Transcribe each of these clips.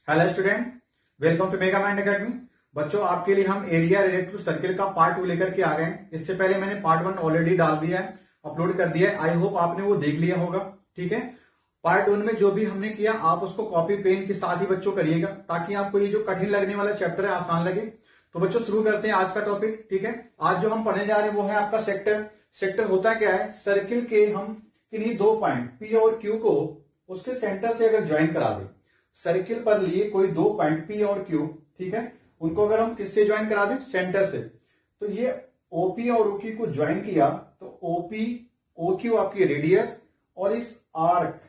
Hello student, welcome to mega mind academy. बच्चों, आपके लिए हम एरिया रिलेटेड टू सर्किल का पार्ट 2 लेकर के आ गए हैं। इससे पहले मैंने पार्ट 1 ऑलरेडी डाल दिया है, अपलोड कर दिया है। आई होप आपने वो देख लिया होगा। ठीक है, पार्ट 1 में जो भी हमने किया आप उसको कॉपी पेन के साथ ही बच्चों करिएगा, ताकि आपको ये जो कठिन लगने वाला चैप्टर है आसान लगे। तो बच्चों शुरू करते हैं आज का टॉपिक। ठीक है, आज जो हम पढ़ने जा रहे हैं वो है आपका सेक्टर। सेक्टर होता क्या है? सर्किल के हम किन्हीं दो पॉइंट पी और क्यू को उसके सेंटर से अगर ज्वाइन करा दें, सर्किल पर लिए कोई दो पॉइंट पी और क्यू, ठीक है, उनको अगर हम किससे ज्वाइन करा दें? सेंटर से। तो ये ओपी और ओक्यू को ज्वाइन किया तो ओपी ओक्यू आपकी रेडियस और इस आर्क,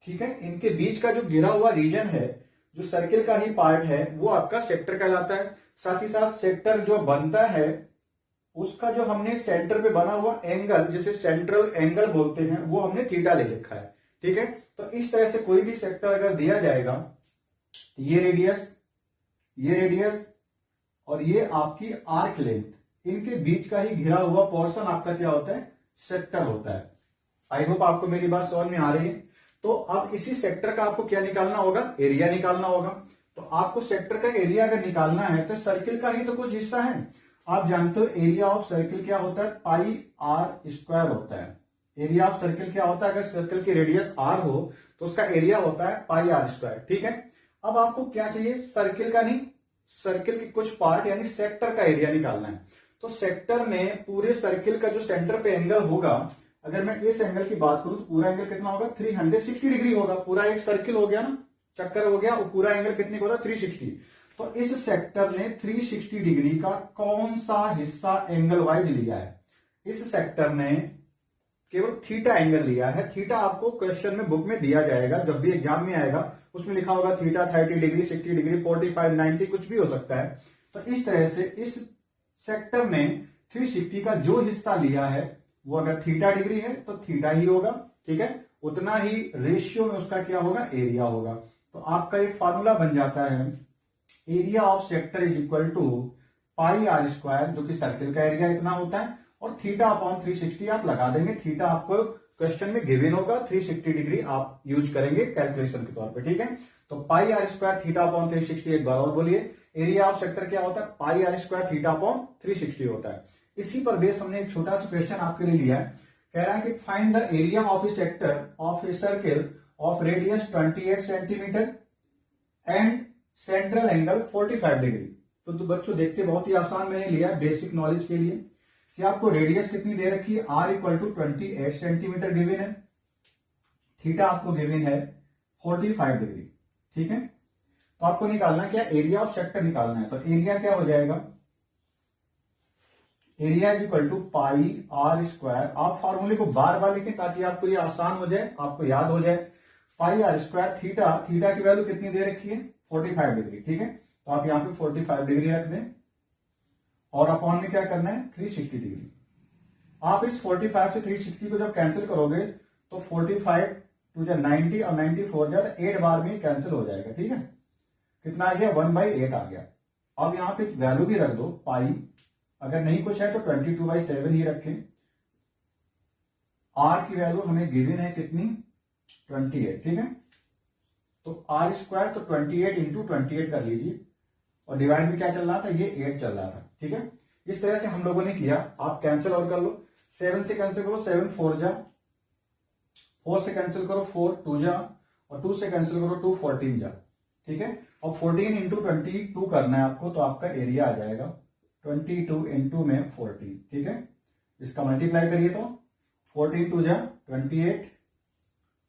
ठीक है, इनके बीच का जो गिरा हुआ रीजन है, जो सर्किल का ही पार्ट है, वो आपका सेक्टर कहलाता है। साथ ही साथ सेक्टर जो बनता है उसका जो हमने सेंटर पे बना हुआ एंगल, जिसे सेंट्रल एंगल बोलते हैं, वो हमने थीटा ले रखा है। ठीक है, तो इस तरह से कोई भी सेक्टर अगर दिया जाएगा तो ये रेडियस और ये आपकी आर्क लेंथ, इनके बीच का ही घिरा हुआ पोर्शन आपका क्या होता है? सेक्टर होता है। आई होप आपको मेरी बात समझ में आ रही है। तो अब इसी सेक्टर का आपको क्या निकालना होगा? एरिया निकालना होगा। तो आपको सेक्टर का एरिया अगर निकालना है तो सर्किल का ही तो कुछ हिस्सा है। आप जानते हो एरिया ऑफ सर्किल क्या होता है? पाई आर स्क्वायर होता है। एरिया ऑफ सर्किल क्या होता है? अगर सर्किल की रेडियस आर हो तो उसका एरिया होता है पाई आर स्क्वायर। ठीक है, अब आपको क्या चाहिए? सर्किल का नहीं, सर्किल के कुछ पार्ट यानी सेक्टर का एरिया निकालना है। तो सेक्टर में पूरे सर्किल का जो सेंटर पे एंगल होगा, अगर मैं इस एंगल की बात करूं तो पूरा एंगल कितना होगा? 360 डिग्री होगा। पूरा एक सर्किल हो गया ना, चक्कर हो गया, और पूरा एंगल कितने का होगा? 360। तो इस सेक्टर ने 360 डिग्री का कौन सा हिस्सा एंगल वाइज लिया है? इस सेक्टर ने केवल थीटा एंगल लिया है। थीटा आपको क्वेश्चन में बुक में दिया जाएगा, जब भी एग्जाम में आएगा उसमें लिखा होगा थीटा 30 डिग्री, 60 डिग्री, 45, 90, कुछ भी हो सकता है। तो इस तरह से इस सेक्टर ने 360 का जो हिस्सा लिया है वो अगर थीटा डिग्री है तो थीटा ही होगा। ठीक है, उतना ही रेशियो में उसका क्या होगा? एरिया होगा। तो आपका एक फॉर्मूला बन जाता है, area of sector is equal to pi r square, जो कि सर्किल का एरिया इतना होता है, और थीटा अपॉन 360 आप लगा देंगे। थीटा आपको क्वेश्चन में गिवन होगा, 360 डिग्री आप यूज करेंगे कैलकुलेशन के तौर पे। ठीक है, तो पाई आर स्क्वायर थीटा अपॉन 360, एक बार और बोलिए, एरिया ऑफ सेक्टर क्या होता है? पाई आर स्क्वायर थीटा अपॉन 360 होता है। इसी पर बेस हमने एक छोटा सा क्वेश्चन आपके लिए लिया है। कह रहा है कि find the area of A sector of a circle of radius 28 centimetre and central angle 45 degree. तो बच्चों देखते बहुत ही आसान मैंने लिया बेसिक नॉलेज के लिए कि आपको रेडियस कितनी दे रखी है? R equal to 28 centimetre given है, थीटा आपको गिवन है 45 डिग्री। ठीक है, तो आपको निकालना क्या? एरिया ऑफ सेक्टर निकालना है। तो एरिया क्या हो जाएगा? Area is equal to pi r square. आप फॉर्मूले को बार बार लिखें ताकि आपको ये आसान हो जाए, आपको याद हो जाए। पाई आर स्क्वायर थीटा, थीटा की वैल्यू कितनी दे रखी है? 45 डिग्री। ठीक है, तो आप यहां पे 45 डिग्री रख दें और अपॉन में क्या करना है? 360 डिग्री। आप इस 45 से 360 को जब कैंसिल करोगे तो 45 टू जा 90 और 94 जा 8 बार में कैंसिल हो जाएगा। ठीक है, कितना आ गया? 1/8 आ गया। अब यहां पे वैल्यू भी रख दो पाई, अगर नहीं कुछ है तो 22/7 ही रखें। आर की वैल्यू हमें गिवन है कितनी? 28। ठीक है, तो आर स्क्वायर तो 28 इंटू 28 कर लीजिए, और डिवाइड में क्या चल रहा था? ये 8 चल रहा था। ठीक है, इस तरह से हम लोगों ने किया। आप कैंसिल और कर लो, 7 से कैंसिल करो, 7 4 जा, 4 से कैंसिल करो, 4 2 जा, और 2 से कैंसिल करो, 2 14 जा। ठीक है, और 14 इंटू 22 करना है आपको, तो आपका एरिया आ जाएगा 22 इंटू में 40। ठीक है, इसका मल्टीप्लाई करिए तो 14 2 जा 28,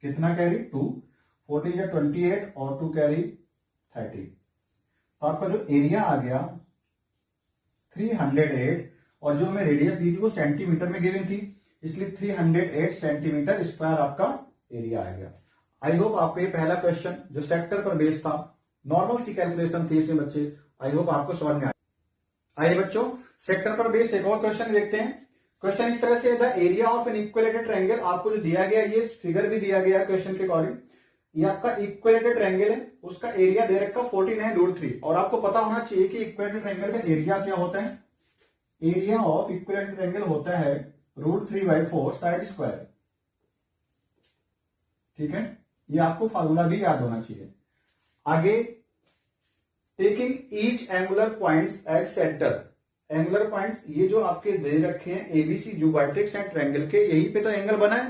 कितना कैरी? 2, 14 जा 28 और 2 कैरी 30। तो आपका जो एरिया आ गया 308, और जो हमें रेडियस दी थी वो सेंटीमीटर में गिवन थी, इसलिए 308 सेंटीमीटर स्क्वायर आपका एरिया आ गया। आई होप आपको ये पहला क्वेश्चन जो सेक्टर पर बेस्ड था, नॉर्मल सी कैलकुलेशन थी इसमें बच्चे, आई होप आपको समझ में आया। आइए बच्चों, सेक्टर पर बेस्ड एक और क्वेश्चन देखते हैं। क्वेश्चन इस तरह से, the area of an equilateral triangle, आपको जो दिया गया ये फिगर भी दिया गया है क्वेश्चन के अकॉर्डिंग। ये आपका इक्विलेटरल ट्रायंगल है, उसका एरिया दे रखा 49√3, और आपको पता होना चाहिए कि इक्विलेटरल ट्रायंगल का एरिया क्या होता है? एरिया ऑफ इक्विलेटरल ट्रायंगल होता है √3/4 साइड स्क्वायर। ठीक है, ये आपको फार्मूला भी याद होना चाहिए। आगे taking each angular points at centre. Angular points ये जो आपके दे रखे हैं एबीसी जो वर्टेक्स हैं ट्रायंगल के, यहीं पे तो एंगल बना है,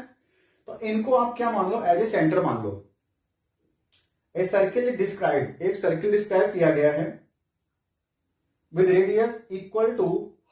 तो इनको आप क्या मान लो, एज ए सेंटर मान लो। ए सर्किल डिस्क्राइब, एक सर्किल डिस्क्राइब किया गया है with radius equal to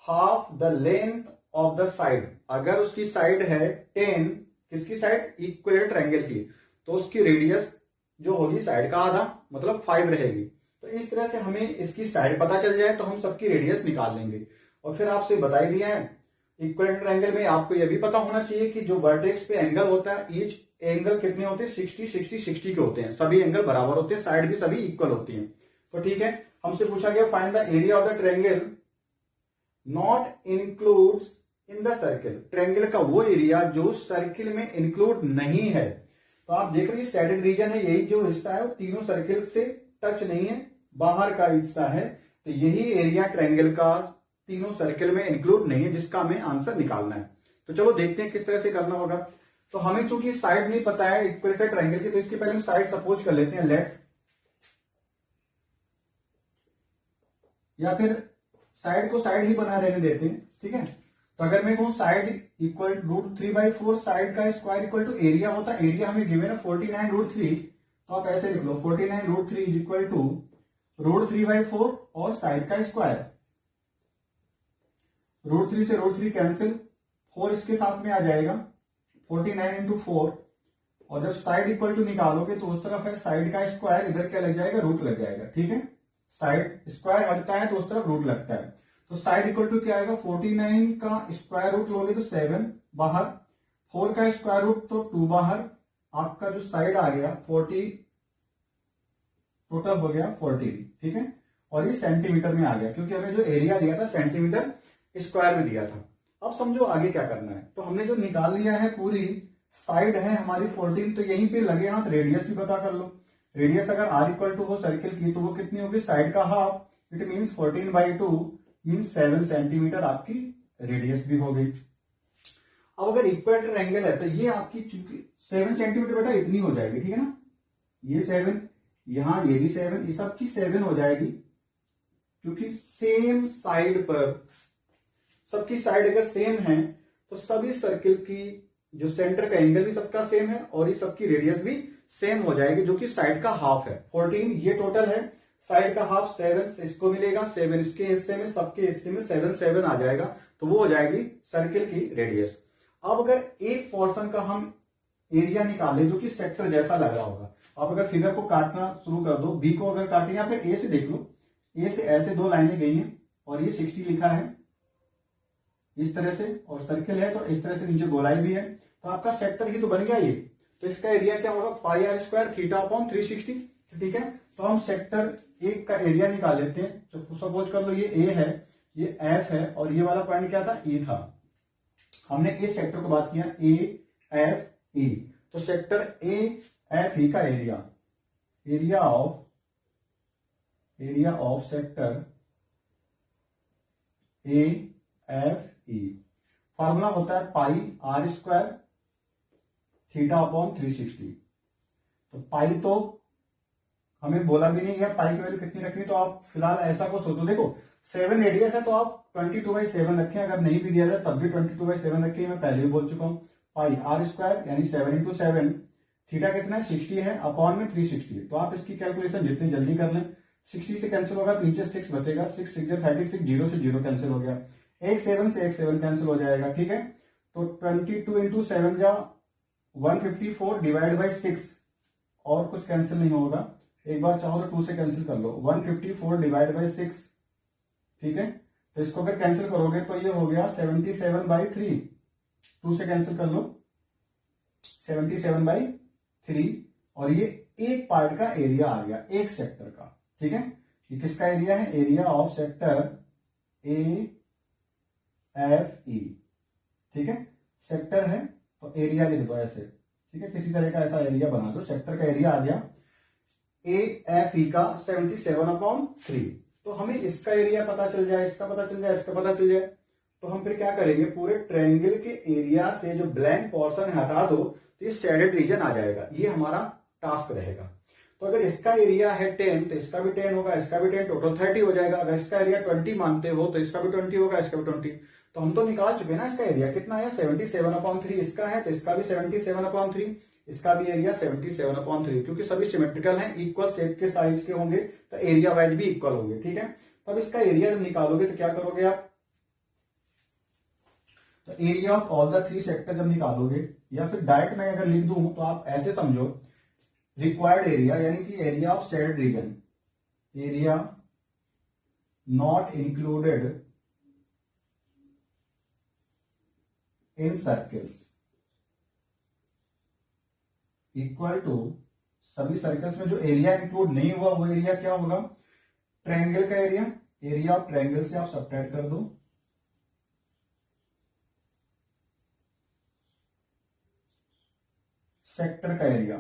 half the length of the side. अगर उसकी साइड है 10, किसकी साइड, इक्वल ट्रायंगल की, तो उसकी रेडियस जो होगी साइड का आधा, मतलब 5 रहेगी। तो इस तरह से हमें इसकी साइड पता चल जाए तो हम सबकी रेडियस निकाल लेंगे। और फिर आपसे बता दिया है इक्वल ट्रायंगल में आपको यह भी पता होना चाहिए कि जो वर्टेक्स पे एंगल होता है, ईच एंगल कितने होते हैं, 60 60 60 के होते हैं, सभी एंगल बराबर होते हैं, साइड भी सभी इक्वल होती हैं। तो ठीक है, हमसे पूछा गया find the area of the triangle not includes in the circle. Triangle का वो एरिया जो सर्किल में इंक्लूड नहीं है। तो आप देख रहे हैं सैडेड रीजन है, यही जो हिस्सा है वो तीनों सर्किल से टच नहीं है, बाहर का हिस्सा है। तो यही एरिया ट्रायंगल का तीनों सर्किल में इंक्लूड नहीं है, जिसका हमें आंसर निकालना है। तो चलो देखते हैं किस तरह से करना होगा। तो हमें चूंकि साइड नहीं पता है इक्विलेटरल ट्रायंगल की, तो इसके पहले हम साइड सपोज कर लेते हैं लेट, या फिर साइड को साइड ही बना रहने देते हैं। ठीक है, तो अगर मैं कहूं साइड इक्वल √3/4, साइड का स्क्वायर इक्वल टू एरिया होता है, एरिया हमें गिवन है 49√3, तो आप ऐसे लिख लो 49√3 इज इक्वल टू √3/4 और साइड का स्क्वायर। √3 से √3 कैंसिल, 4 इसके साथ में आ जाएगा, 49 इंटू 4, और जब साइड इक्वल टू निकालोगे तो उस तरफ है साइड का स्क्वायर, इधर क्या लग जाएगा, रूट लग जाएगा। ठीक है, साइड स्क्वायर हटता है तो उस तरफ रूट लगता है। तो साइड इक्वल टू क्या आएगा, 49 का स्क्वायर रूट लोगे तो 7 बाहर, 4 का स्क्वायर रूट तो 2 बाहर, आपका जो साइड आ गया 40, टोटल हो गया 40। ठीक है, और ये सेंटीमीटर में आ गया क्योंकि हमें जो एरिया दिया था सेंटीमीटर स्क्वायर में दिया था। अब समझो आगे क्या करना है। तो हमने जो निकाल लिया है, पूरी साइड है हमारी 14, तो यहीं पे लगे हाथ रेडियस भी पता कर लो। रेडियस अगर r इक्वल टू हो सर्किल की, तो वो कितनी होगी, साइड का half, it means 14/2 means 7 centimetre आपकी रेडियस भी हो गई। अब अगर इक्वेटर एंगल है तो ये आपकी चूंकि 7 सेंटीमीटर बेटा इतनी हो जाएगी, ठीक है ना, ये 7, यहां ये भी 7, ये सबकी 7 हो जाएगी, क्योंकि सेम साइड पर, सबकी साइड अगर सेम है तो सभी सर्किल की जो सेंटर का एंगल भी सबका सेम है और ये सबकी रेडियस भी सेम हो जाएगी, जो कि साइड का हाफ है। 14 ये टोटल है, साइड का हाफ 7 इसको मिलेगा, 7 इसके हिस्से में, सबके हिस्से में 7 7 आ जाएगा, तो वो हो जाएगी सर्किल की रेडियस। अब अगर एक पोर्शन का हम एरिया निकालें जो कि सेक्टर जैसा लग रहा होगा, आप अगर फिगर को काटना शुरू कर दो, बी को अगर काटें या फिर ए से देख लो, ए से ऐसे 2 लाइनें गई हैं और ये 60 लिखा है इस तरह से, और सर्किल है तो इस तरह से नीचे गोलाई भी है, तो आपका सेक्टर ही तो बन गया ये। तो इसका एरिया क्या होगा, πr² θ/360। ठीक है, तो हम सेक्टर एक का एरिया निकाल लेते हैं। तो सपोज कर लो ये ए है, ये एफ है, और ये वाला पॉइंट क्या था, ई था। हमने इस सेक्टर को बात किया ए एफ ई, तो सेक्टर ए एफ ई का area of sector A F E, formula होता है πr² θ/360। तो पाई तो हमें बोला भी नहीं है पाई की वैल्यू कितनी रखनी, तो आप फिलहाल ऐसा को सोचो, देखो 7 रेडियस है तो आप 22/7 रखें, अगर नहीं भी दिया जाए तब भी 22/7 रखें, मैं पहले भी बोल चुका हूं। πr² यानी 7 × 7, थीटा कितना है 60 है, अपॉन में 360, तो आप इसकी कैलकुलेशन जितनी जल्दी कर लें। 60 से कैंसिल होगा तो नीचे 6 बचेगा, 6 6 36, 0 से 0 कैंसिल हो गया, एक 7 से एक 7 कैंसिल हो जाएगा। ठीक है, तो 22 × 7 जा 154 डिवाइड बाई 6, और कुछ कैंसिल नहीं होगा, एक बार चाहो तो 2 से कैंसिल कर लो, 154 डिवाइड बाई 6। ठीक है, तो इसको अगर कैंसिल करोगे तो ये हो गया 77/3, 2 से कैंसिल कर लो 77/3, और ये एक पार्ट का एरिया आ गया, एक सेक्टर का। ठीक है, ये किसका एरिया है, area of sector A F E. ठीक है, सेक्टर है तो एरिया लिख दो ऐसे। ठीक है, किसी तरह का ऐसा एरिया बना दो, सेक्टर का एरिया आ गया ए एफ ई का 77/3। तो हमें इसका एरिया पता चल जाए, इसका पता चल जाए, इसका पता चल जाए, तो हम फिर क्या करेंगे, पूरे ट्रायंगल के एरिया से जो ब्लैंक पोर्शन हटा दो तो ये शेडेड रीजन आ जाएगा, ये हमारा टास्क रहेगा। तो अगर इसका एरिया है 10 तो इसका भी 10 होगा, इसका भी 10, टोटल 30 हो जाएगा। अगर इसका एरिया 20 मानते हो तो इसका भी 20 होगा, इसका भी 20। तो हम तो निकाल चुके ना इसका एरिया कितना है, 77/3 इसका है, तो इसका भी 77/3, इसका भी एरिया 77/3, क्योंकि सभी सिमेट्रिकल हैं, इक्वल शेप के साइज के होंगे तो एरिया वाइज भी इक्वल होंगे। ठीक है, तब इसका एरिया जब निकालोगे तो क्या करोगे आप, तो area of all the 3 sector जब निकालोगे, या फिर डायरेक्ट मैं अगर लिख दूं तो आप ऐसे समझो, रिक्वायर्ड एरिया यानी कि area of shaded region, area not included in circles equal to, सभी सर्कल्स में जो एरिया इंक्लूड नहीं हुआ वो एरिया क्या होगा, ट्रायंगल का एरिया, एरिया ऑफ ट्रायंगल से आप सब्ट्रैक्ट कर दो, सेक्टर का एरिया,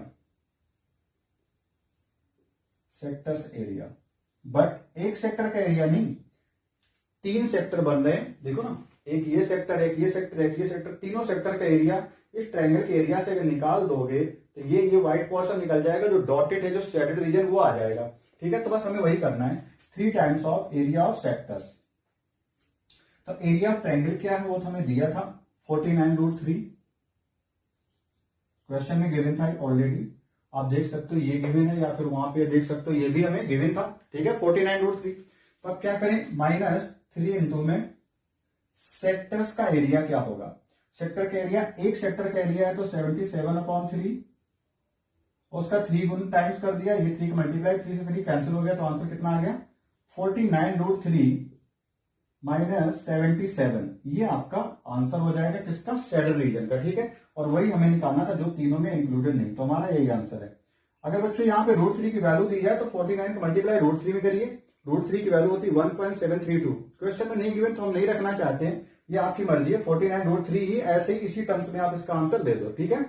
सेक्टर्स एरिया। बट एक सेक्टर का एरिया नहीं, 3 सेक्टर बन रहे हैं, देखो ना, एक ये सेक्टर, एक ये सेक्टर, एक ये सेक्टर, तीनों सेक्टर का एरिया इस ट्रायंगल के एरिया से अगर निकाल दोगे तो ये व्हाइट पोर्शन निकल जाएगा, जो डॉटेड है, जो शेडेड रीजन वो आ जाएगा। ठीक है, तो बस हमें वही करना है, 3 times of area of sectors. तो एरिया ऑफ ट्रायंगल क्या है वो तो हमें दिया था 49√3, क्वेश्चन में गिवन था ऑलरेडी, आप देख सकते हो ये गिवन है, या फिर वहां पे देख सकते हो ये भी हमें गिवन था। ठीक है, 49√3। तो अब क्या करें, -3 इंटू में सेक्टर्स का एरिया क्या होगा, सेक्टर का एरिया, एक सेक्टर का एरिया है तो 77/3, उसका 3 गुना टाइम्स कर दिया, ये 3 का मल्टीप्लाई, 3 से 3 कैंसिल हो गया, तो आंसर कितना आ गया 49√3 -77, ये आपका आंसर हो जाएगा किसका, शेडेड रीजन का। ठीक है, और वही हमें निकालना था जो तीनों में इंक्लूडेड नहीं, तो हमारा यही आंसर है। अगर बच्चों यहाँ पे √3 की वैल्यू दी है तो 49 का मल्टीप्लाई √3 में करिए, √3 की वैल्यू होती है 1.732, क्वेश्चन में नहीं गिवन तो हम नहीं रखना चाहते हैं, ये आपकी मर्जी है, 49√3 ही ऐसे ही इसी टर्म्स में आप इसका आंसर दे दो। ठीक है,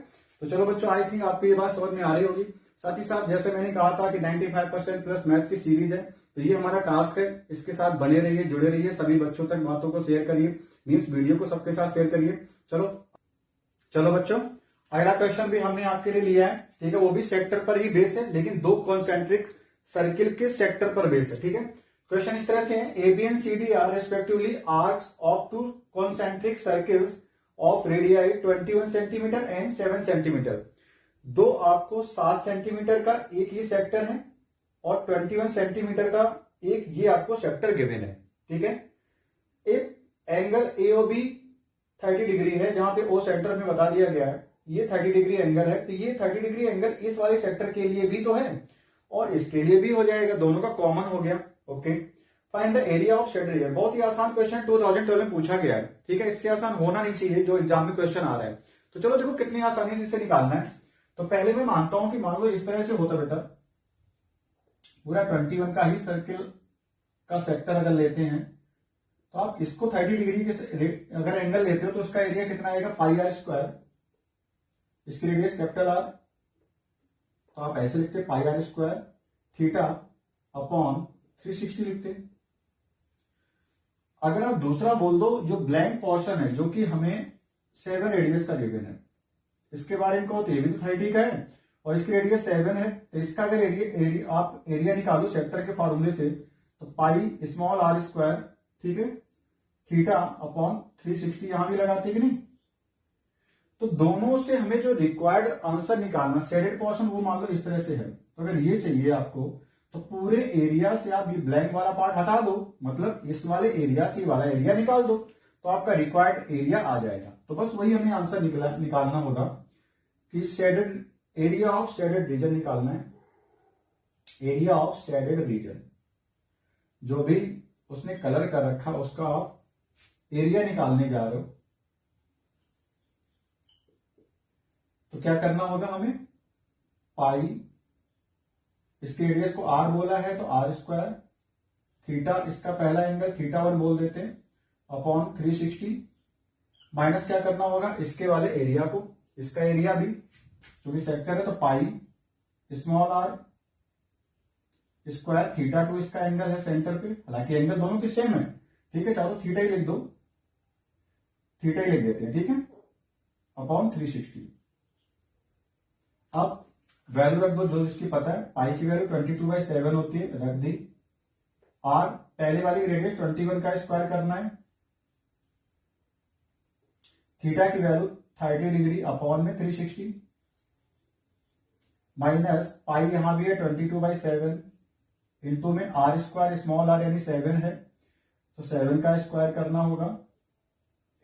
तो चलो बच्चों, आई थिंक आपको ये बात समझ में आ रही होगी। साथ ही साथ जैसे मैंने कहा था कि 95% प्लस मैथ्स की सीरीज है, तो ये हमारा टास्क है, इसके साथ बने रहिए, जुड़े रहिए, सभी बच्चों तक बातों को शेयर करिए, मीन्स वीडियो को सबके साथ शेयर करिए। चलो बच्चों, अगला क्वेश्चन भी हमने आपके लिए लिया है। ठीक है, वो भी सेक्टर पर ही बेस है, लेकिन 2 कॉन्सेंट्रिक सर्किल के सेक्टर पर बेस है। ठीक है, क्वेश्चन इस तरह से है, A B and C D are respectively arcs of 2 concentric circles of radii 21 centimetre and 7 centimetre. दो आपको 7 सेंटीमीटर का एक ये सेक्टर है और 21 सेंटीमीटर का एक ये आपको सेक्टर गिवन है। ठीक है, एक एंगल एओबी 30 डिग्री है, जहां पे ओ सेंटर में बता दिया गया है, ये 30 डिग्री एंगल है, तो ये 30 डिग्री एंगल इस वाले सेक्टर के लिए भी तो है और इसके लिए भी हो जाएगा, दोनों का कॉमन हो गया। Okay, find the area of shaded reason. बहुत ही आसान क्वेश्चन 2012 में पूछा गया है। ठीक है, इससे आसान होना नहीं चाहिए जो एग्जाम में क्वेश्चन आ रहा है। तो चलो देखो कितनी आसानी से इसे निकालना है। तो पहले मैं मानता हूं कि मान लो इस तरह से होता बेटा, पूरा 21 का ही सर्किल का सेक्टर अगर लेते हैं तो आप इसको 30 डिग्री के अगर एंगल लेते हो तो उसका एरिया कितना आएगा, पाई आर स्क्वायर, इसकी रेडियस कैपिटल आर, तो आप ऐसे लिखते पाई आर स्क्वायर थीटा अपॉन 360 लिखते। अगर आप दूसरा बोल दो, जो ब्लैंक पोर्शन है जो कि हमें 7 रेडियस का गिवन है, इसके बारे में कहो तो ये भी तो 30 का है और इसकी रेडियस 7 है, तो इसका अगर आप एरिया निकालो सेक्टर के फॉर्मूले से तो पाई स्मॉल आर स्क्वायर, ठीक है, थीटा अपॉन 360 यहां भी लगाते कि नहीं। तो दोनों से हमें जो रिक्वायर्ड आंसर निकालना, शेडेड पोर्शन वो मान लो इस तरह से है, तो अगर ये चाहिए आपको तो पूरे एरिया से आप ये ब्लैंक वाला पार्ट हटा दो, मतलब इस वाले एरिया से वाला एरिया निकाल दो, तो आपका रिक्वायर्ड एरिया आ जाएगा। तो बस वही हमें आंसर निकालना होगा कि shaded area of shaded reason निकालना है, एरिया ऑफ शेडेड रीजन, जो भी उसने कलर कर रखा उसका आप एरिया निकालने जा रहे हो। तो क्या करना होगा हमें, पाई, इसके रेडियस को आर बोला है तो आर स्क्वायर, थीटा इसका पहला एंगल थीटा 1 बोल देते हैं, अपॉन 360 माइनस क्या करना होगा इसके वाले एरिया को, इसका एरिया भी जो कि सेक्टर है, तो pi small r square theta 2 इसका एंगल है सेंटर पे, हालांकि एंगल दोनों की सेम है। ठीक है, चाहो थीटा ही लिख दो, थीटा ही लिख देते हैं, ठीक है, अपॉन 360। अब वैल्यू रख दो जो जिसकी पता है। पाई की वैल्यू 22/7 होती है, रख दी। आर पहले वाली रेडियस 21 का स्क्वायर करना है। थीटा की वैल्यू 30 डिग्री अपॉन में 360 माइनस पाई यहां भी है 22/7 इंटू में आर स्क्वायर स्मॉल आर यानी 7 है तो 7 का स्क्वायर करना होगा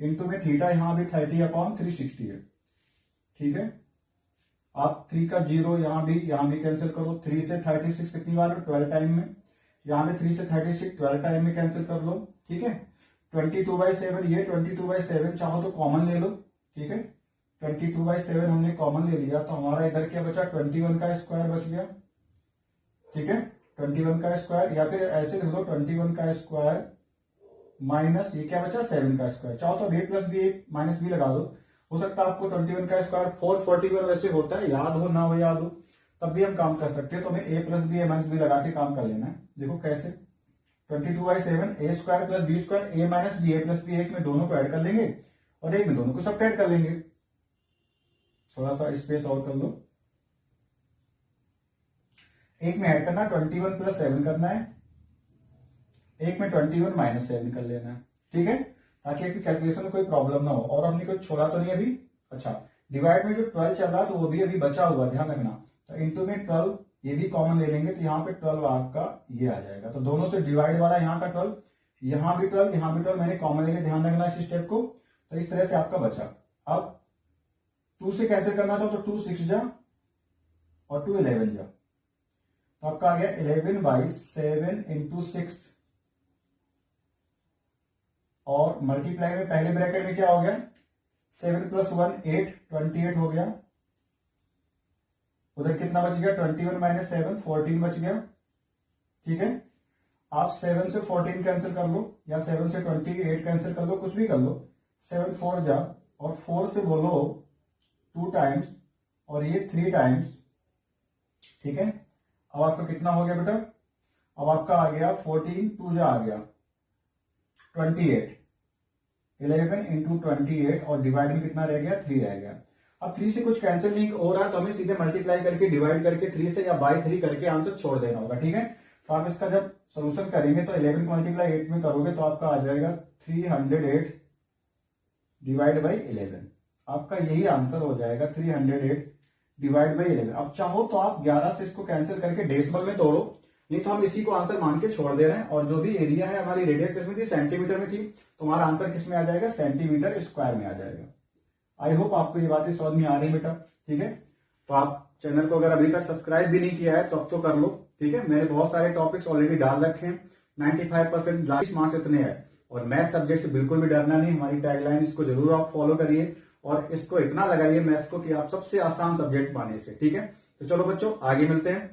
इंटू में थीटा यहां भी 30 अपॉन 360 है। ठीक है, आप 3 का 0 यहां भी कैंसिल करो। 3 से 36 कितनी बार 12 टाइम में, यहां पे 3 से 36 12 टाइम में कैंसिल कर लो। ठीक है, 22/7 ये 22/7 चाहो तो कॉमन ले लो। ठीक है, 22/7 हमने कॉमन ले लिया तो हमारा इधर क्या बचा 21 का स्क्वायर बच गया। ठीक है, 21 का स्क्वायर या फिर ऐसे लिख दो 21 का स्क्वायर माइनस ये क्या बचा 7 का स्क्वायर। चाहो तो a plus b minus b लगा दो, हो सकता है आपको 21 का स्क्वायर 441 वैसे होता है, याद हो ना हो याद हो तब भी हम काम कर सकते हैं। तो हमें a plus b minus b लगा के काम कर लेना है। देखो कैसे, 22/7 a square plus b square a minus b, a plus b एक में दोनों को ऐड कर लेंगे और एक में दोनों को सब्ट्रैक्ट कर लेंगे। थोड़ा सा स्पेस और कर लो। एक में ऐड करना 21 प्लस 7 करना है, एक में 21 माइनस 7 कर लेना है। ठीक है, ताकि आपकी कैलकुलेशन में कोई प्रॉब्लम ना हो। और हमने कोई छोड़ा तो नहीं अभी। अच्छा, डिवाइड में जो 12 चल रहा है तो वो भी अभी बचा हुआ, ध्यान रखना। तो इंटू में 12 ये भी कॉमन ले लेंगे तो यहाँ पे 12 आपका ये आ जाएगा। तो दोनों से डिवाइड वाला यहाँ का 12, यहाँ भी 12, यहाँ भी 12 मैंने कॉमन ले लिया, ध्यान रखना इस स्टेप को। तो इस तरह से आपका बचा। अब 2 से कैंसिल करना चाहो तो 2 6 जा और 2 11 जा, तो आपका आ गया 11/7 इंटू 6 और मल्टीप्लाई में पहले ब्रैकेट में क्या हो गया 7 + 1 8 28 हो गया। उधर कितना बच गया 21 माइनस 7 14 बच गया। ठीक है, आप 7 से 14 कैंसिल कर लो या 7 से 28 कैंसिल कर लो, कुछ भी कर लो। 7 4 जा और 4 से बोलो 2 टाइम्स और ये 3 टाइम्स। ठीक है, अब आपका कितना हो गया बेटा, अब आपका आ गया 14 2 जा आ गया 28, 11 इंटू 28 और डिवाइड में कितना रह गया 3 रह गया। अब 3 से कुछ कैंसिल नहीं हो रहा तो हमें सीधे मल्टीप्लाई करके डिवाइड करके 3 से या बाय 3 करके आंसर छोड़ देना होगा। ठीक है, तो आप इसका जब सोल्यूशन करेंगे तो 11 को मल्टीप्लाई 8 में करोगे तो आपका आ जाएगा 308 डिवाइड बाई 11। आपका यही आंसर हो जाएगा 308 डिवाइड बाई 11। अब चाहो तो आप 11 से इसको कैंसिल करके डेसिमल में तोड़ो, नहीं तो हम इसी को आंसर मान के छोड़ दे रहे हैं। और जो भी एरिया है हमारी रेडियस किसमें थी सेंटीमीटर में थी, तो हमारा आंसर किस में आ जाएगा सेंटीमीटर स्क्वायर में आ जाएगा। आई होप आपको ये बातें समझ में आ रही है बेटा। ठीक है, तो आप चैनल को अगर अभी तक सब्सक्राइब भी नहीं किया है तो अब तो कर लो। ठीक है, मैंने बहुत सारे टॉपिक्स ऑलरेडी डाल रखे हैं। 95% मार्क्स इतने हैं और मैथ सब्जेक्ट से बिल्कुल भी डरना नहीं, हमारी टैगलाइन, इसको जरूर आप फॉलो करिए और इसको इतना लगाइए मैथ्स को कि आप सबसे आसान सब्जेक्ट मानिए इसे। ठीक है, तो चलो बच्चों आगे मिलते हैं।